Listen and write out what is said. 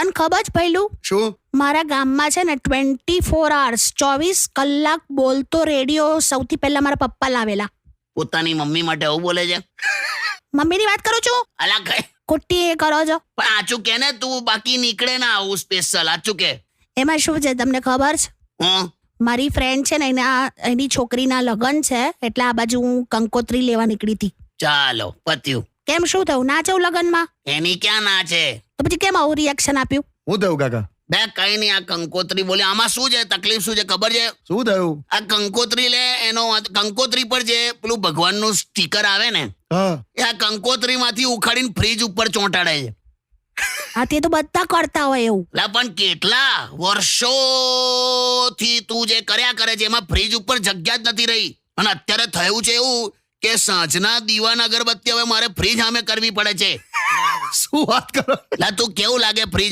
તને ખબર જ પહેલું શું? મારા ગામમાં છે ને 24 hours 24 કલાક બોલતો રેડિયો સૌથી પહેલા મારા પપ્પા લાવેલા. પોતાની મમ્મી માટે આવું બોલે છે? મમ્મીની વાત કરું છું, અલા કઈ ખોટી એ કરો છો. પણ આચું કે ને તું, બાકી નીકળે ના આવું સ્પેશિયલ. આચું કે એમાં શું છે તમને ખબર છે? હું મારી ફ્રેન્ડ છે ને એની છોકરીના લગ્ન છે એટલે આ બાજુ હું કંકોત્રી લેવા નીકળી હતી. ચાલો પત્યું. કેમ શું થયું? ના જવું લગ્નમાં? એની ક્યાં ના છે? તો પછી કેમ આવું રિએક્શન આપ્યું? શું થયું કાકા? બે કઈ નહીં, આ કંકોત્રી બોલી. આમાં શું છે, તકલીફ શું છે ખબર છે? શું થયું? આ કંકોત્રી લે એનો કંકોત્રી પર જે પેલું ભગવાનનું સ્ટીકર આવે ને, હા, એ આ કંકોત્રીમાંથી ઉખાડીને ફ્રીજ ઉપર ચોંટાડે છે. હા તે તો બધા કરતા હોય એવું. લા પણ કેટલા વર્ષોથી તું જે કર્યા કરે છે એમાં ફ્રીજ ઉપર જગ્યા જ નથી રહી. અને અત્યારે થયું છે એવું કે સાંજના દીવાના અગરબત્તી હવે મારે ફ્રીજ સામે કરવી પડે છે. શું વાત કરો? લા તું કેવું લાગે ફ્રીજ